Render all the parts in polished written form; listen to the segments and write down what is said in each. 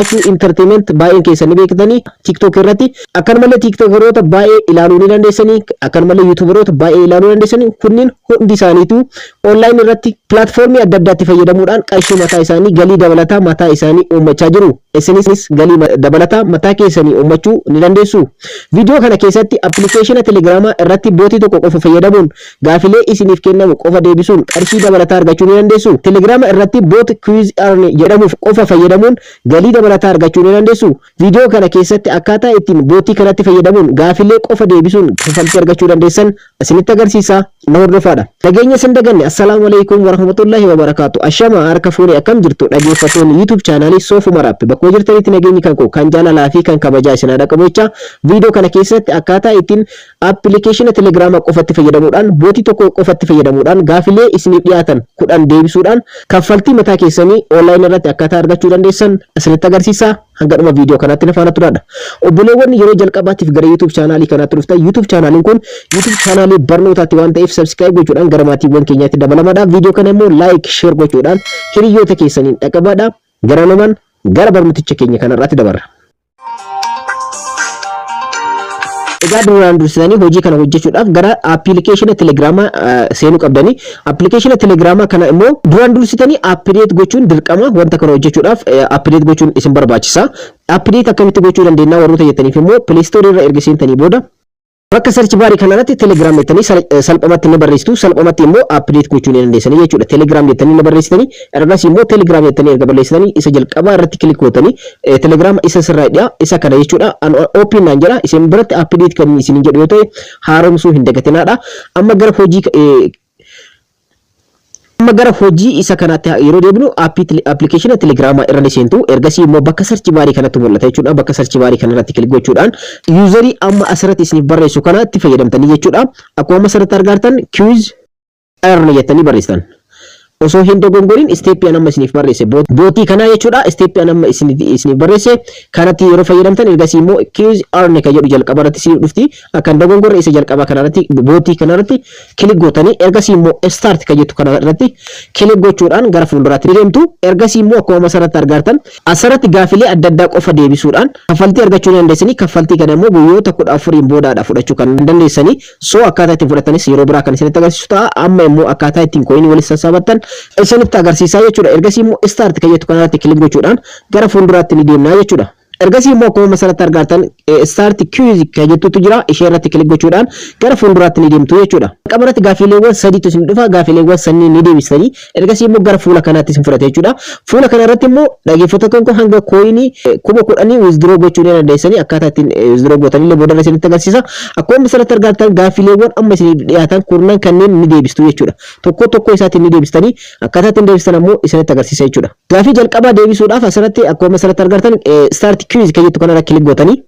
Achu entertainment baay'een keessan ni beektanii TikTok irratti akkanumallee TikTokeroota baay'ee ilaaluu ni dandeessanii akkanumallee YouTuberoota baay'ee ilaaluu dandeessanii kunniin hundi isaaniitu online irratti platformii adda addaatti fayyadamuudhaan qarshii mataa isaanii galii dabalataa mataa isaanii uummachaa jiru. Isinis galii dabalataa mataa keessanii uummachuu ni dandeessu. Viidiyoo kana keessatti application Telegram irratti bootii tokko qofa fayyadamuun gaafilee isiniif kennamu qofa deebisuun qarshii dabalataa argachuu ni dandeessu. Telegram irratti bot quiz earn jedhamuuf qofa fayyadamuun galii dabalataa argachuu ni dandeessu. Viidiyoo kana keessatti akkaataa ittiin bootii kanatti fayyadamuun gaafilee qofa deebisuun kaffaltii argachuu dandeessan isinitti agarsiisa. Na hordofaadha. Nageenya sin daganne assalamu alaykum wa rahmatullahi wa barakatuh. Ashama harka fuunee akkam jirtu dhaggeeffattoonni YouTube channel Soofuma Rap bakka jirtanitti nageenyi kan koo kan jaalalaa fi kan kabajaa isin dhaqa bocha viidiyoo kana keessatti akkaataa ittiin application Telegram qofatti fayyadamuudhaan bootii tokko qofatti fayyadamuudhaan gaafilee isiniif dhiyaatan 10 deebisuudhaan kaffaltii mataa keessanii online irratti akkaataa argachuu dandeessan isinitti agarsiisa. Hanga dhuma viidiyoo kanatti nafaana turaadha. Obboleewwan yeroo jalqabaatiif gara YouTube channel kanatti dhuftan YouTube channel kun YouTube channel barnootaatti waan ta'eef subscribe gochuudhaan gara maatiiwwan keenyaatti dabalamaadha. Viidiyoo kana immoo like share gochuudhaan hiriyoota keessaniin dhaqqabaadha. Gara naman gara barnooticha keenya kanarratti dabarra. Egaa duraan dursitanii hojii kana hojjechuudhaaf gara application Telegram seenuu qabdanii application Telegram kana immoo duraan dursitanii update gochuun dirqama wanta kana hojjechuudhaaf update gochuun isin barbaachisa. Update akkamitti gochuu dandeenya warroota jettaniif immoo Play Store irra erga seentanii booda bakka search bar kanarratti Telegram jettanii salphamatti ni barreessitu salphamatti immoo update gochuu ni dandeessanii jechuudha. Telegram jettanii ni barreessitanii ergas immoo Telegram jettanii erga barreessitanii isa jalqabaa irratti click gootanii Telegram isa sirraadha isa kana jechuudha. Open naan jedha isin biratti update kan isin jedhu yoo ta'e haaromsuu hin dagatinaadha. Amma gara hojii isa kanatti yeroo deebinu application Telegram irra seentu ergasii immoo bakka search bar kanatti mul'ata jechuudha. Bakka search bar kanarratti click gochuudhaan userii amma asirratti isiniif barreessu kanatti fayyadamtanii jechuudha. Akkuma asirratti argattan quiz earn jettanii barreessitan. Osoo hin dogongorin step amma isiniif barreesse bootii kana jechuudha. Step amma isiniif barreesse kanatti yeroo fayyadamtan ergasii immoo quiz earn ka jedhu jalqaba irratti isiniif dhufti. Akkan dogongorre isa jalqaba kanarratti bootii kanarratti click gootanii ergasii immoo start ka jettu kanarratti click gochuudhaan gara fuulduraatti deemtu. Ergasii immoo akkuma asirratti argattan asirratti gaafilee adda addaa qofa deebisuudhaan kaffaltii argachuu dandeessanii kaffaltii kana immoo guyyoota 14 boodaadha fudhachuu kan dandeessanii. So akkaataa ittiin fudhatanis yeroo biraa kan isinitti agarsiisu ta'a. Amma immoo akkaataa ittiin coin walitti sassaabattan isinitti agarsiisaa jechuudha. Ergasii immoo start ka jettu kanarratti click gochuudhaan gara fuulduraatti ni deemna jechuudha. Ergasii immoo akkuma asirratti argattan start quiz ka jettutu jira ishee irratti click gochuudhaan gara fuulduraatti ni deemtu jechuudha. Qabaratti gaafileewwan sadiitu isin dhufa gaafileewwan sanniin ni deebistanii ergasii immoo gara fuula kanaatti isin fudhate jechuudha. Fuula kana irratti immoo dhaggeeffattoota koo hanga coinii 10,000 withdraw gochuu ni dandeessanii akkaataa ittiin withdraw gootanillee booda isinitti agarsiisa. Akkuma asirratti argattan gaafileewwan amma isiniif dhiyaatan kurnan kanneen ni deebistu jechuudha. Tokko isaatiin ni deebistanii akkaataa ittiin deebistan ammoo isinitti agarsiisa jechuudha. Gaafii jalqabaa deebisuudhaaf asirratti akkuma asirratti argattan start quiz ka jettu kanarra click gootanii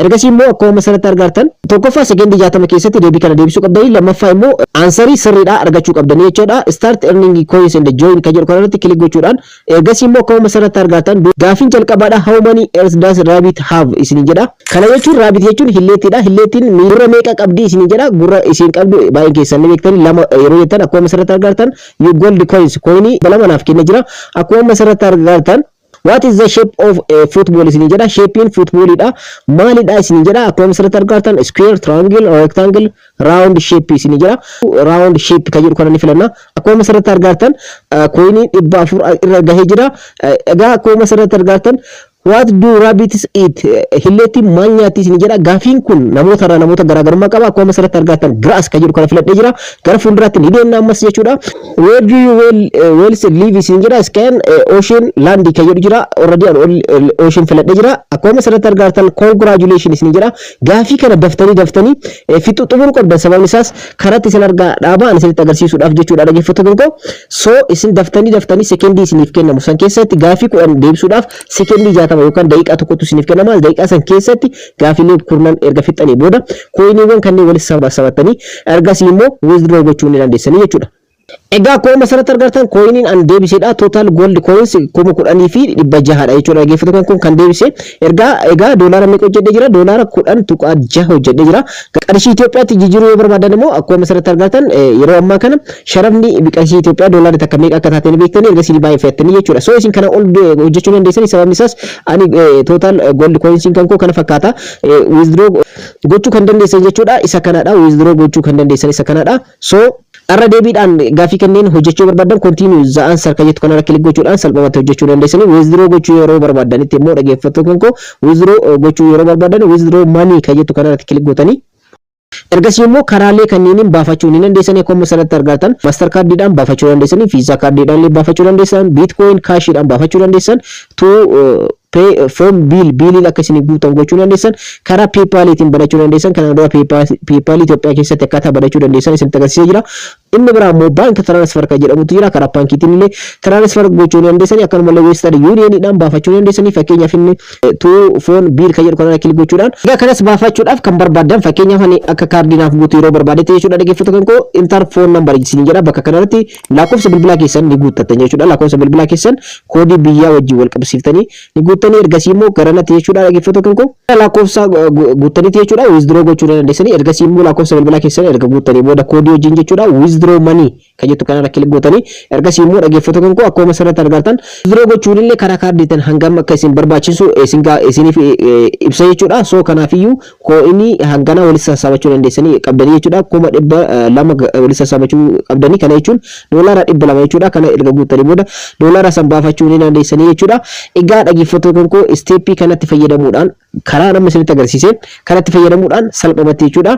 ergasii immoo akkuma asirratti argattan tokkoffaa sekendii 60 keessatti deebii kana deebisuu qabdanii lammaffaa immoo aansarii sirriidha argachuu qabdanii jechuudha. Start earning coins and join ka jedhu kanarratti click gochuudhaan ergasii immoo akkuma asirratti argattan gaafiin jalqabaadha how many ears does rabbit have isin jedha. Kana jechuun rabbit jechuun hilleettiidha. Hilleettiin miira meeqa qabdi isin jedha. Gurra isin qabdu baay'ee keessan ni beektanii lama yeroo jettan akkuma asirratti argattan you gold coins coinii lama naaf kenna jira. Akkuma asirratti argattan what is the shape of a football isin jedha. Shaping football ida maalidha isin jedha. Akkuma asirratti argattan square triangle or rectangle round shape isin jedha. Round shape ka jedhu kana ni filanna. Akkuma asirratti argattan coinii 400 irra gahee jira. Egaa akkuma asirratti argattan what do rabbits eat hilleetti maal nyaatti isin jedha. Gaafiin kun namoota garaagarummaa qaba. Akkuma asirratti argattan grass ka jedhu kana filadhee jira. Gara fuulduraatti ni deemna ammas jechuudha. Where do you whales live isin jedha. Scan ocean land ka jedhu jira. Already ocean filadhee jira. Akkuma asirratti argattan congratulations isin jedha. Gaafii kana daftanii fixuu xumuruu qabdan sababni isaas karatti isin argaa dhaabaan isinitti agarsiisuudhaaf jechuudha dhaggeeffattoota koo. So isin daftanii sekendii isiniif kennamu san keessatti gaafii 10 deebisuudhaaf sekendii 60 yookaan daqiiqaa tokkotu isiniif kennama. Daqiiqaa san keessatti gaafilee kurnan erga fixanii booda coiniiwwan kanneen walitti sababatanii ergasii immoo withdraw gochuu ni dandeessanii jechuudha. Egaa akkuma asirratti argattan coinin an deebisedha. Total gold coins 10,600 jechuudha. Dhaggeeffattoota kun kan deebise egaa doolaara meeqa hojjedhee jira? Doolaara 10.6 hojjedhee jira. Qarshii Itoophiyaatti jijjiiruu yoo barbaadan immoo akkuma asirratti argattan yeroo ammaa kana sharafni qarshii Itoophiyaa doolaara takka meeqa akka taatanii beektanii erga isin baay'ifattanii jechuudha. So isin kana ol hojjechuu dandeessanii sababni isaas ani total gold coins kan koo kana fakkaata withdraw gochuu kan dandeessan jechuudha. Isa kanadha withdraw gochuu kan dandeessan isa kanadha. So arra deebiidhaan gaafii kanneen hojjechuu barbaadan continue the answer kan jettu kanarra kilik gochuudhaan salphumatti hojjechuu dandeessanii withdraw gochuu yeroo barbaadanitti immoo dhaggeeffattoota koo withdraw gochuu yeroo barbaadan withdraw money kan jettu kanarratti kilik gootanii ergasii immoo karaalee kanneeniin baafachuu ni dandeessanii akkuma asirratti argattan master kaardiidhaan baafachuu dandeessanii visa kaardiidhaan baafachuu dandeessan bitcoin caashiidhaan baafachuu dandeessan pay from bill akka isin guutan gochuu dandeessan karaa PayPal-tiin badachuu dandeessan kana dura PayPal Itoophiyaa keessatti akkaataa badachuu dandeessan isin agarsiisee jira. Inni biraa immoo bank transfer kan jedhamutu jira. Karaa baankiitiin illee transfer gochuu dandeessanii akkanumallee Western Union-dhaan baafachuu dandeessanii fakkeenyaaf inni to phone bill kan jedhu kana kilik gochuudhaan egaa kanas baafachuudhaaf kan barbaadan fakkeenyaaf ani akka kaardiinaaf guutuu yeroo barbaadete jechuudha. Dhaggeeffattoota koo enter phone number isin jedha bakka kanarratti lakkoofsa bilbilaa keessan ni guuttattan jechuudha. Lakkoofsa bilbilaa keessan koodii biyyaa wajjin wal qabsiiftanii ni guuttanii ergasii immoo garanatti jechuudha. Dhaggeeffattoota koo lakkoofsa guuttanii jechuudha withdraw gochuu dandeessanii ergasii immoo lakkoofsa bilbilaa keessan erga guuttanii booda koodii wajjin jechuudha withdraw money kan jettu kanarra kilik gootanii ergasii immoo dhaggeeffattoota koo akkuma asirratti argattan withdraw gochuun illee karaa kaardiitiin hangam akka isin barbaachisu isiniif ibsa jechuudha. So kanaafiyyuu coinii hangana walitti sassaabachuu dandeessanii qabdanii jechuudha. 200 walitti sassaabachuu qabdanii kana jechuun doolaara 200 jechuudha. Kana erga guuttanii booda doolaara san baafachuu ni dandeessanii jechuudha. Egaa dhaggeeffattoota koo steepii kanatti fayyadamuudhaan karaa nama isinitti agarsiise kanatti fayyadamuudhaan salphumatti jechuudha.